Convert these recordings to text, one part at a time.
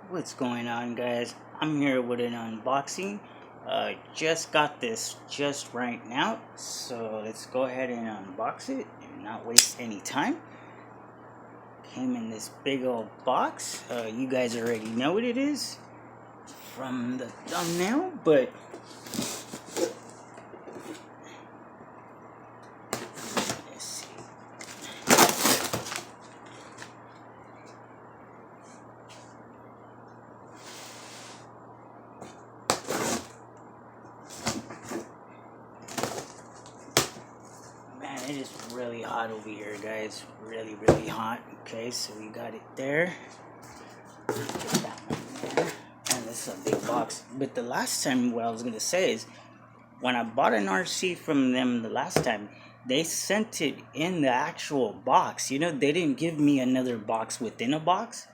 What's going on, guys? I'm here with an unboxing. Just got this just right now, so let's go ahead and unbox it and not waste any time. Came in this big old box. You guys already know what it is from the thumbnail, but let's see. Man, it is really hot over here, guys. Really hot. Okay, so we got it there. Get that one there. And this is a big box. But the last time, what I was gonna say is, when I bought an RC from them the last time, they sent it in the actual box. You know, they didn't give me another box within a box.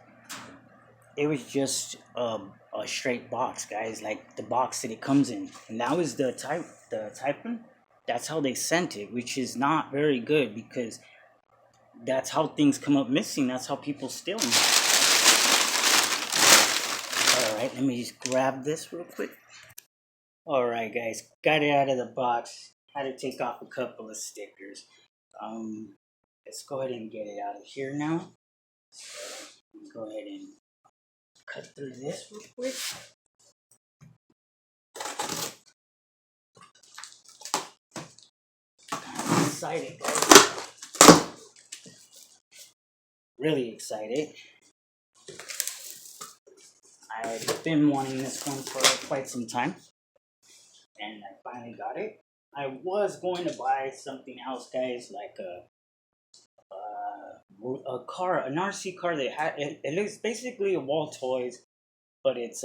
It was just a straight box, guys, like the box that it comes in. And that was the type one. That's how they sent it, which is not very good because that's how things come up missing. That's how people steal them. Alright, let me just grab this real quick. Alright, guys, got it out of the box. Had to take off a couple of stickers. Let's go ahead and get it out of here now. So, go ahead and cut through this real quick. I'm excited, guys. Really excited. I've been wanting this one for quite some time, and I finally got it. I was going to buy something else, guys, like a car, an RC car that had it looks basically a wall toys, but it's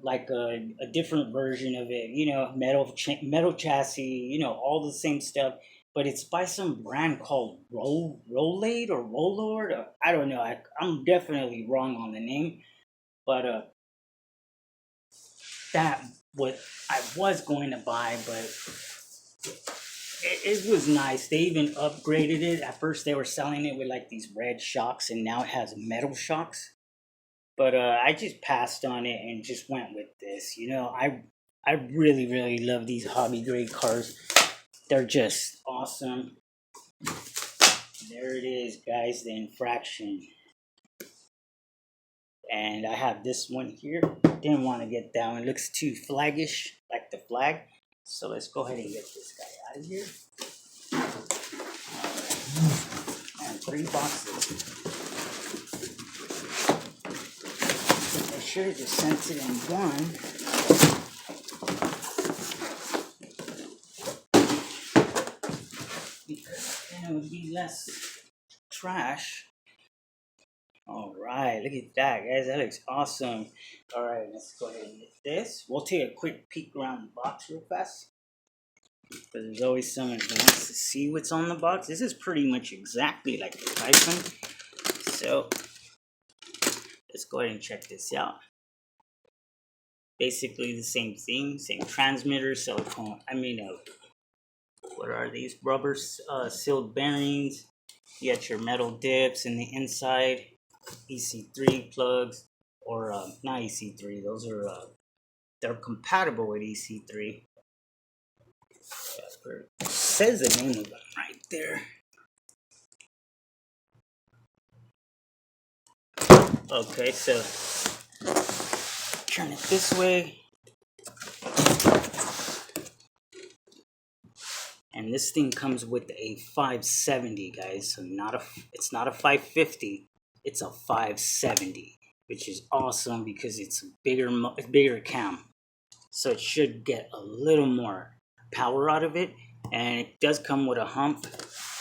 like a different version of it. You know, metal chassis. You know, all the same stuff. But it's by some brand called Rollade or Rollord. Or, I don't know. I'm definitely wrong on the name, but that what I was going to buy, but it was nice. They even upgraded it. At first, they were selling it with like these red shocks, and now it has metal shocks. But I just passed on it and just went with this. You know, I really love these hobby grade cars. They're just awesome. There it is, guys, the Infraction. And I have this one here. Didn't want to get that one. It looks too flaggish, like the flag. So let's go ahead and get this guy out of here. Alright. And 3 boxes. I should have just sent it in one. Because then it would be less trash. Alright, look at that, guys. That looks awesome. Alright, let's go ahead and get this. We'll take a quick peek around the box real fast, because there's always someone who wants to see what's on the box. This is pretty much exactly like the Tyson. So let's go ahead and check this out. Basically the same thing, same transmitter, silicone. What are these? Rubber sealed bearings. You got your metal dips in the inside. EC3 plugs, or not EC3. Those are they're compatible with EC3. It says the name of them right there. Okay, so turn it this way. And this thing comes with a 570, guys. So it's not a 550. It's a 570, which is awesome because it's a bigger cam. So it should get a little more power out of it. And it does come with a hump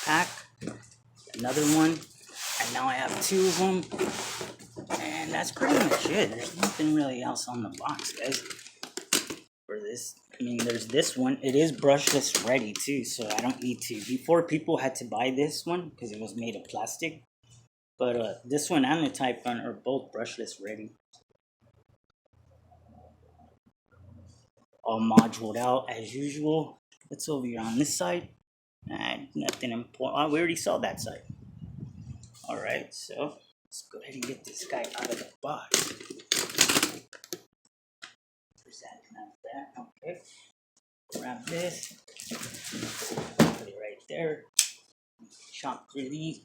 pack, another one, and now I have 2 of them. And that's pretty much it. There's nothing really else on the box, guys, for this. I mean, there's this one. It is brushless ready too, so I don't need to. Before, people had to buy this one because it was made of plastic. But this one and the Type 1 are both brushless ready. All moduled out as usual. What's over here on this side? Nothing important. Oh, we already saw that side. Alright, so Let's go ahead and get this guy out of the box. Where's that? Not that. Okay. Grab this. Put it right there. Chop through these.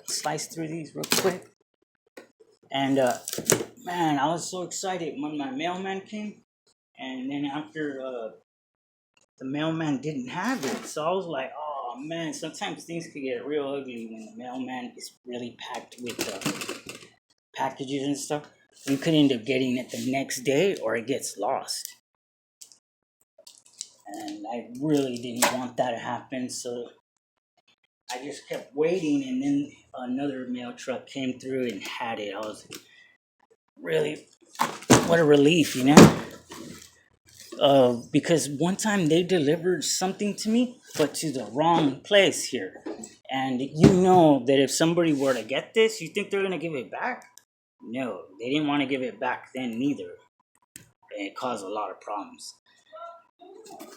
Slice through these real quick. And man, I was so excited when my mailman came. And then after the mailman didn't have it, so I was like, oh man, sometimes things could get real ugly when the mailman is really packed with packages and stuff. You could end up getting it the next day or it gets lost. And I really didn't want that to happen, so I just kept waiting, and then another mail truck came through and had it. I was really, what a relief, you know? Because one time they delivered something to me, but to the wrong place here. And you know that if somebody were to get this, you think they're going to give it back? No, they didn't want to give it back then neither. And it caused a lot of problems.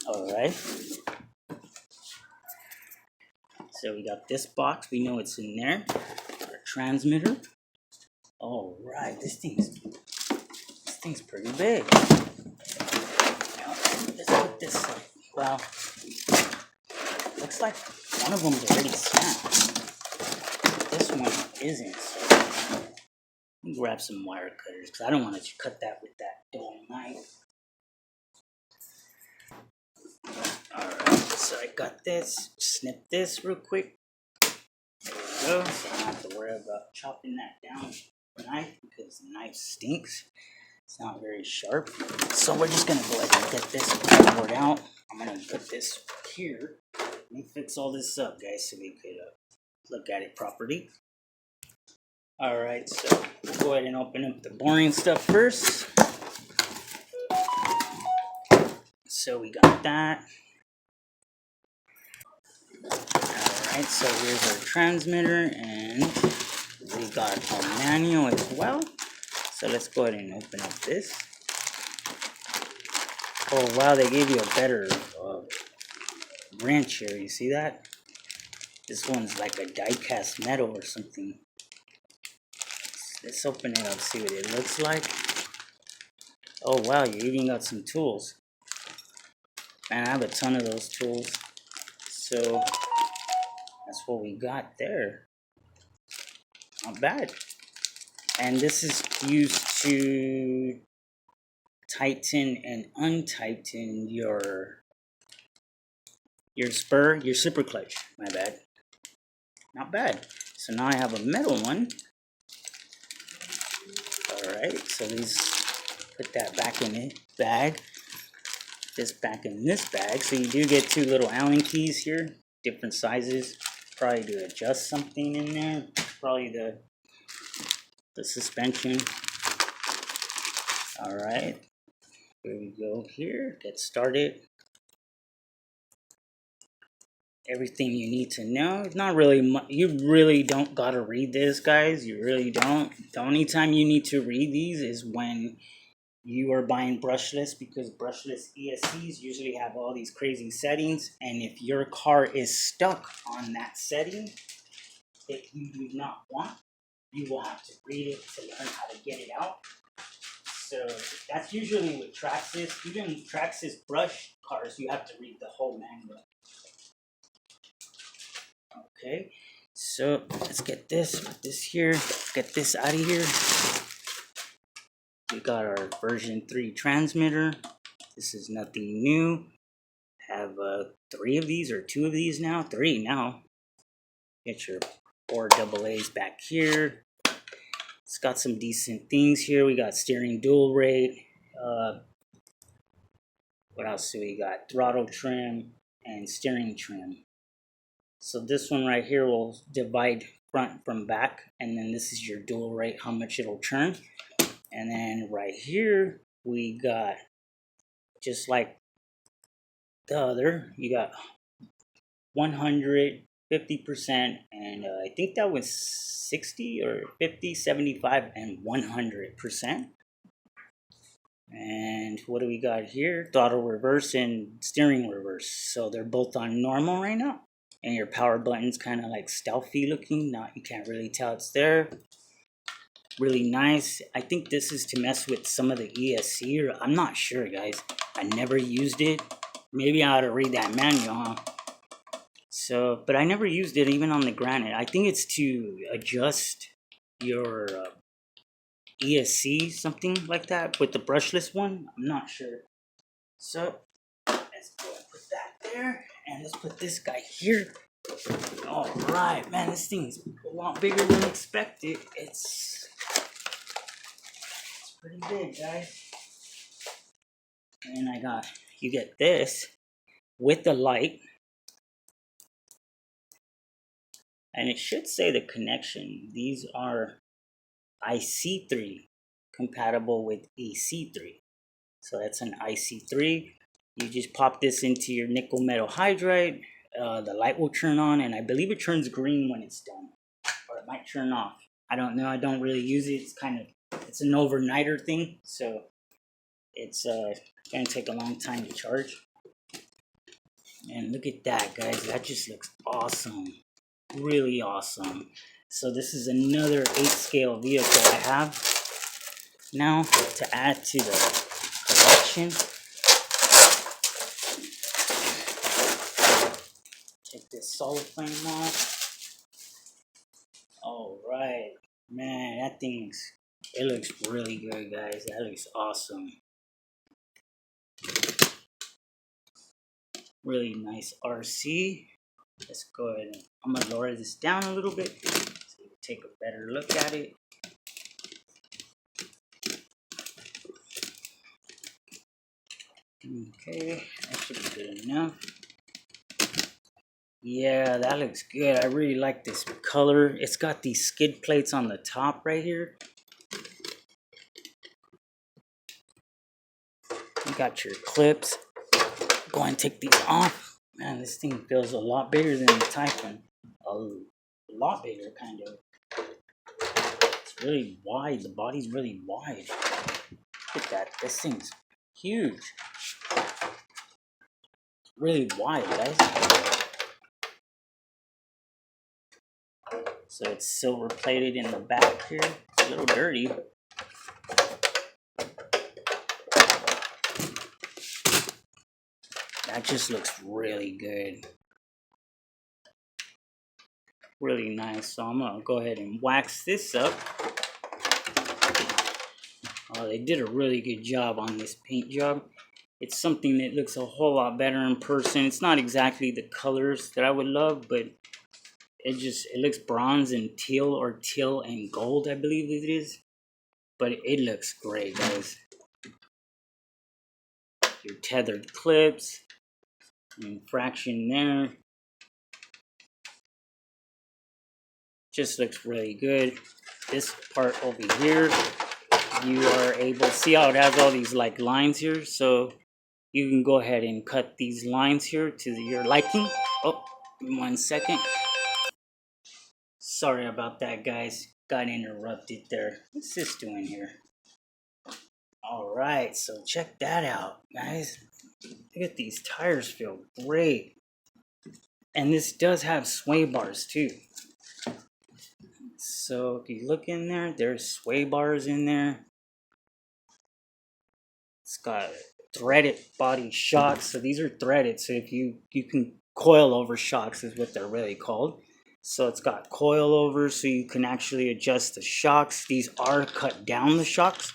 Alright. So we got this box. We know it's in there. Our transmitter. Alright, this thing's pretty big. Let's put this up. Well, looks like one of them's already snapped. This one isn't. So let me grab some wire cutters because I don't want to cut that with that dull knife. Alright, so I got this. Snip this real quick. There we go. So I don't have to worry about chopping that down with the knife because the knife stinks. It's not very sharp. So we're just going to go ahead and get this cardboard out. I'm going to put this here. Let me fix all this up, guys, so we could look at it properly. Alright, so we'll go ahead and open up the boring stuff first. So we got that. Alright, so here's our transmitter, and we got our manual as well. So let's go ahead and open up this. Oh wow, they gave you a better wrench here. You see that? This one's like a die-cast metal or something. Let's open it up, see what it looks like. Oh wow, you even got some tools. Man, I have a ton of those tools. So that's what we got there. Not bad. And this is used to tighten and untighten your super clutch. My bad. Not bad. So now I have a metal one. Alright, so put that back in the bag. This back in this bag. So you do get two little Allen keys here, different sizes. Probably to adjust something in there. Probably the suspension. Alright, here we go here. Get started. Everything you need to know. It's not really much. You really don't gotta read this, guys. You really don't. The only time you need to read these is when you are buying brushless, because brushless ESCs usually have all these crazy settings, and if your car is stuck on that setting that you do not want, you will have to read it to learn how to get it out. So that's usually with Traxxas. Even Traxxas brush cars, you have to read the whole manual. Okay, so let's get put this here, get this out of here. We got our version 3 transmitter. This is nothing new. Have 3 of these or 2 of these now. 3 now. Get your 4 AA's back here. It's got some decent things here. We got steering dual rate. What else do we got? Throttle trim and steering trim. So this one right here will divide front from back, and then this is your dual rate, how much it'll turn. And then right here we got, just like the other, you got 100, 50%, and I think that was 60 or 50, 75, and 100%. And what do we got here? Throttle reverse and steering reverse. So they're both on normal right now. And your power button's kind of like stealthy looking. Now you can't really tell it's there. Really nice. I think this is to mess with some of the ESC, or I'm not sure, guys. I never used it. Maybe I ought to read that manual, huh? So, but I never used it even on the Granite. I think it's to adjust your ESC, something like that, with the brushless one. I'm not sure. So, let's go and put that there, and let's put this guy here. All right, man, this thing's a lot bigger than expected. It's pretty big, guys. And you get this with the light, and it should say the connection. These are IC3 compatible with EC3. So that's an IC3. You just pop this into your nickel metal hydride. The light will turn on, and I believe it turns green when it's done, or it might turn off. I don't know. I don't really use it. It's an overnighter thing, so it's gonna take a long time to charge. And look at that, guys. That just looks awesome. Really awesome. So this is another 8-scale vehicle I have now to add to the collection. Take this solid flame off. All right, man, it looks really good, guys. That looks awesome. Really nice RC. Let's go ahead and I'm gonna lower this down a little bit so you can take a better look at it. Okay, that should be good enough. Yeah, that looks good. I really like this color. It's got these skid plates on the top right here. You got your clips. Go ahead and take these off. Man, this thing feels a lot bigger than the Typhoon. A lot bigger, kind of. It's really wide. The body's really wide. Look at that. This thing's huge. Really wide, guys. So it's silver plated in the back here. It's a little dirty. That just looks really good. Really nice. So I'm gonna go ahead and wax this up. Oh, they did a really good job on this paint job. It's something that looks a whole lot better in person. It's not exactly the colors that I would love, but it looks bronze and teal, or teal and gold, I believe it is. But it looks great, guys. Your tethered clips, Infraction there. Just looks really good. This part over here, you are able to see how it has all these like lines here. So you can go ahead and cut these lines here to your liking. Oh, 1 second. Sorry about that, guys. Got interrupted there. What's this doing here? All right, so check that out, guys. Look at these tires, feel great. And this does have sway bars too. So if you look in there, there's sway bars in there. It's got threaded body shocks. So these are threaded. So if you can coil over shocks is what they're really called. So it's got coil over, so you can actually adjust the shocks. These are cut down, the shocks.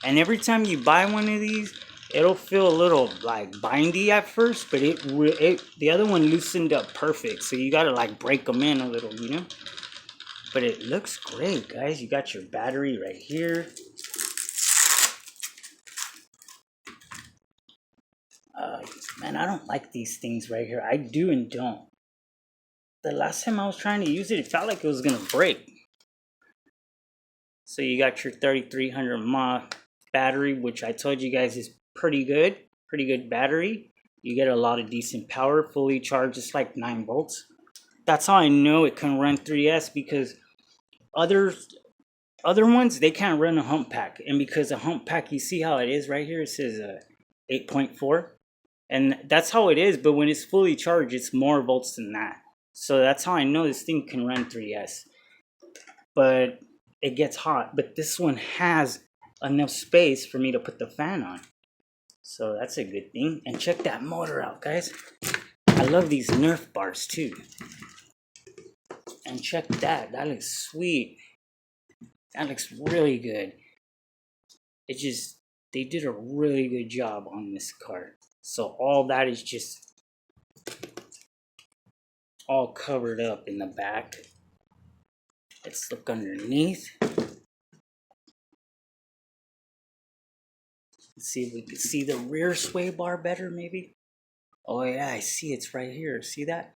And every time you buy one of these, it'll feel a little like bindy at first, but the other one loosened up perfect. So you gotta like break them in a little, you know. But it looks great, guys. You got your battery right here. Man, I don't like these things right here. I do and don't. The last time I was trying to use it, it felt like it was gonna break. So you got your 3300 mAh battery, which I told you guys is pretty good battery. You get a lot of decent power. Fully charged, it's like 9 volts. That's how I know it can run 3S, because other ones, they can't run a hump pack. And because a hump pack, you see how it is right here, it says 8.4, and that's how it is. But when it's fully charged, it's more volts than that. So that's how I know this thing can run 3S. But it gets hot. But this one has enough space for me to put the fan on. So that's a good thing. And check that motor out, guys. I love these Nerf bars too. And check that. That looks sweet. That looks really good. It just, they did a really good job on this car. So all that is just all covered up in the back. Let's look underneath. Let's see if we can see the rear sway bar better, maybe. Oh yeah, I see it's right here. See that?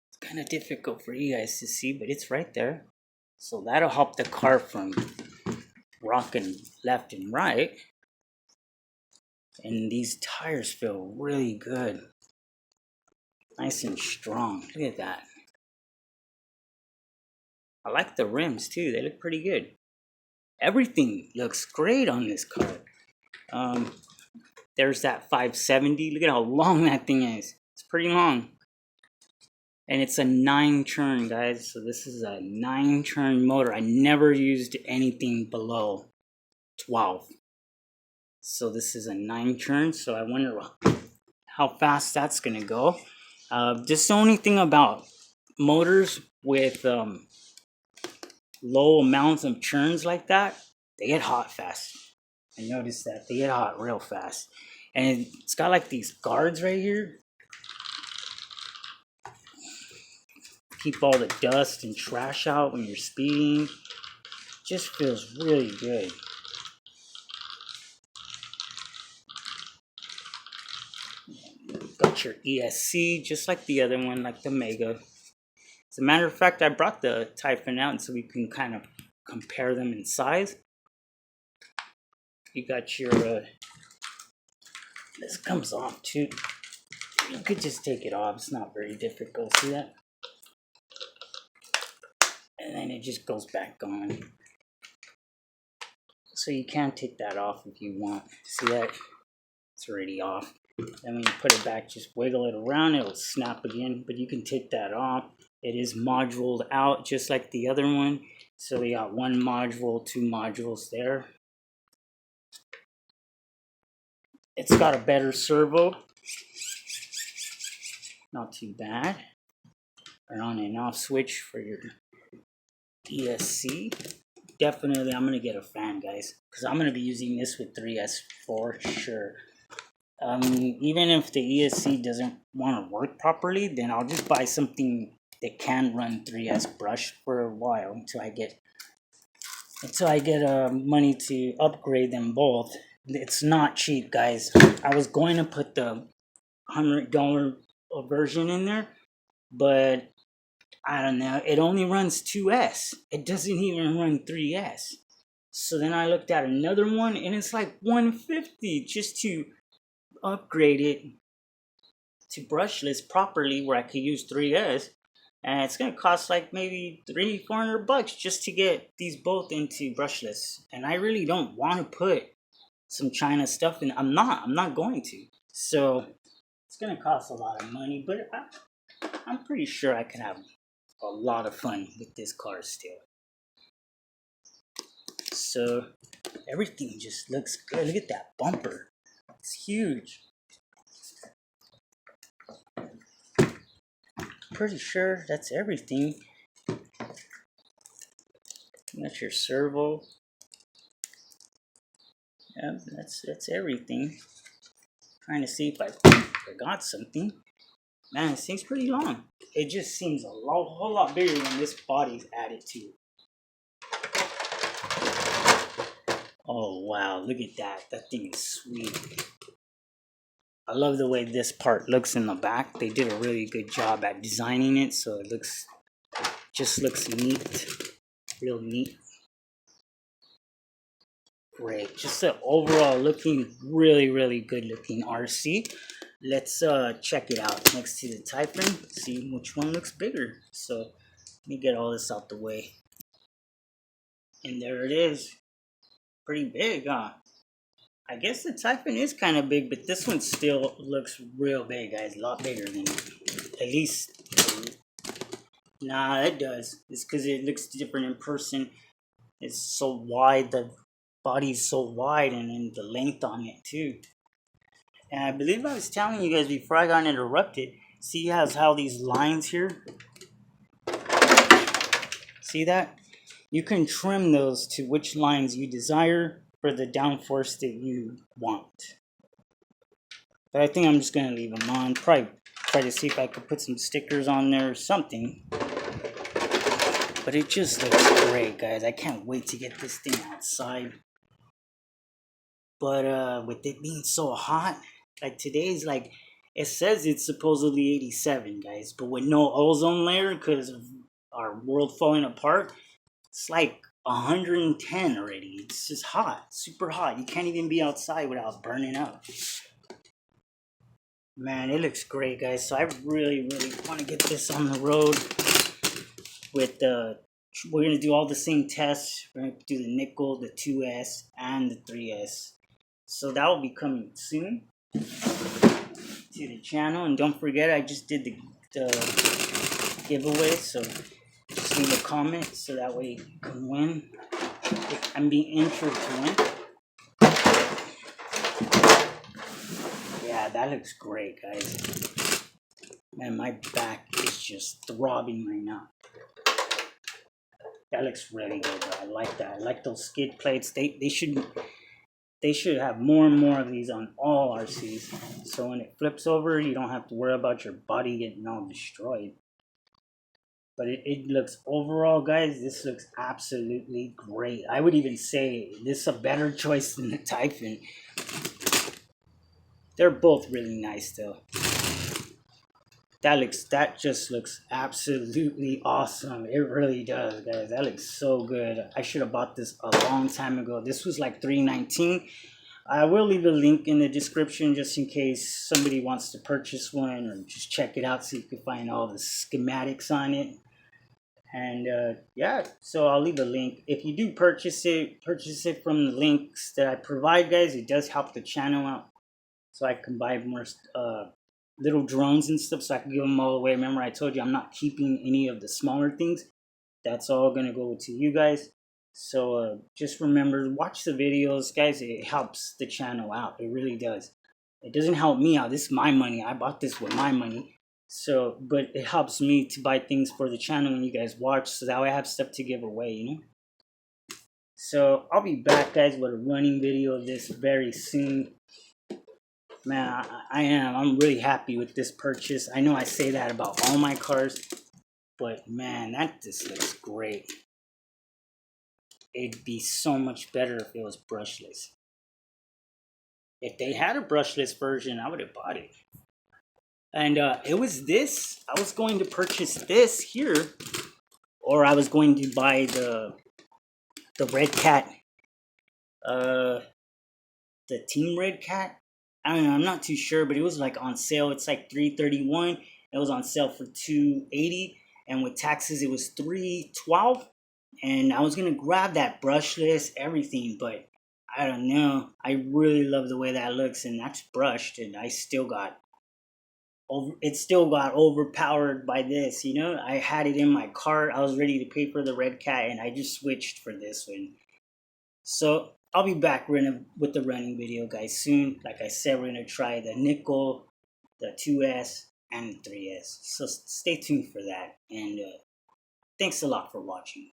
It's kind of difficult for you guys to see, but it's right there. So that'll help the car from rocking left and right. And these tires feel really good. Nice and strong. Look at that. I like the rims too. They look pretty good. Everything looks great on this car. There's that 570. Look at how long that thing is. It's pretty long. And it's a 9-turn, guys. So this is a 9-turn motor. I never used anything below 12. So this is a 9-turn. So I wonder how fast that's going to go. Just the only thing about motors with low amounts of churns like that, they get hot fast. I noticed that. They get hot real fast. And it's got like these guards right here. Keep all the dust and trash out when you're speeding. Just feels really good. Got your ESC, just like the other one, like the Mega. As a matter of fact, I brought the Typhon out so we can kind of compare them in size. You got your, this comes off too. You could just take it off, it's not very difficult, see that? And then it just goes back on. So you can take that off if you want. See that? It's already off. Then when you put it back, just wiggle it around, it'll snap again, but you can take that off. It is moduled out just like the other one. So we got one module, 2 modules there. It's got a better servo. Not too bad. An on and off switch for your ESC. Definitely I'm going to get a fan, guys, because I'm going to be using this with 3S for sure. Even if the ESC doesn't want to work properly, then I'll just buy something that can run 3S brush for a while until I get money to upgrade them both. It's not cheap, guys. I was going to put the $100 version in there, but I don't know. It only runs 2S. It doesn't even run 3S. So then I looked at another one, and it's like $150 just to upgrade it to brushless properly where I could use 3S. And it's going to cost like maybe $300-400 just to get these both into brushless. And I really don't want to put some China stuff in. I'm not going to. So it's going to cost a lot of money, but I'm pretty sure I can have a lot of fun with this car still. So everything just looks good. Look at that bumper. It's huge. Pretty sure that's everything. That's your servo. Yep, that's everything. Trying to see if I forgot something. Man, this thing's pretty long. It just seems a whole lot bigger when this body's added to it. Oh wow, look at that. That thing is sweet. I love the way this part looks in the back. They did a really good job at designing it, so it just looks neat. Real neat. Great. Just an overall looking really good looking RC. Let's check it out next to the Typhon, see which one looks bigger. So let me get all this out the way. And there it is. Pretty big, huh? I guess the Typhon is kind of big, but this one still looks real big, guys. A lot bigger than at least Nah, it does. It's because it looks different in person. It's so wide, the body's so wide, and then the length on it too. And I believe I was telling you guys before I got interrupted. See how these lines here? See that? You can trim those to which lines you desire for the downforce that you want. But I think I'm just gonna leave them on. Probably try to see if I could put some stickers on there or something. But it just looks great, guys. I can't wait to get this thing outside. But with it being so hot, like today's like, it says it's supposedly 87, guys. But with no ozone layer because of our world falling apart, it's like 110 already. It's just hot, super hot. You can't even be outside without burning up. Man, it looks great, guys. So I really, really want to get this on the road with we're going to do all the same tests. We're going to do the nickel, the 2S, and the 3S. So that will be coming soon to the channel. And don't forget, I just did the giveaway. So just leave a comment so that way you can win. I'm being entered to win. Yeah, that looks great, guys. Man, my back is just throbbing right now. That looks really good, bro. I like that. I like those skid plates. They should have more and more of these on all RCs. So when it flips over, you don't have to worry about your body getting all destroyed. But it looks, overall, guys, this looks absolutely great. I would even say this is a better choice than the Typhon. They're both really nice, though. That just looks absolutely awesome. It really does, guys. That looks so good. I should have bought this a long time ago. This was like $319. I will leave a link in the description just in case somebody wants to purchase one or just check it out so you can find all the schematics on it. And yeah, so I'll leave a link. If you do purchase it from the links that I provide, guys. It does help the channel out, so I can buy more little drones and stuff, so I can give them all away. Remember, I told you I'm not keeping any of the smaller things. That's all gonna go to you guys. So just remember, watch the videos, guys. It helps the channel out. It really does. It doesn't help me out. This is my money. I bought this with my money. So, but it helps me to buy things for the channel when you guys watch, so that way I have stuff to give away, you know. So I'll be back, guys, with a running video of this very soon. Man, I'm really happy with this purchase. I know I say that about all my cars, but man, that just looks great. It'd be so much better if it was brushless. If they had a brushless version, I would have bought it. And it was this. I was going to purchase this here, or I was going to buy the Red Cat, the Team Red Cat. I don't know. I'm not too sure, but it was like on sale. It's like $331. It was on sale for $280, and with taxes, it was $312. And I was gonna grab that brushless everything, but I don't know. I really love the way that looks, and that's brushed, and I still got overpowered by this, you know. I had it in my cart. I was ready to pay for the Red Cat, and I just switched for this one. So I'll be back with the running video, guys, soon. Like I said, we're gonna try the nickel, the 2S, and the 3S. So stay tuned for that, and thanks a lot for watching.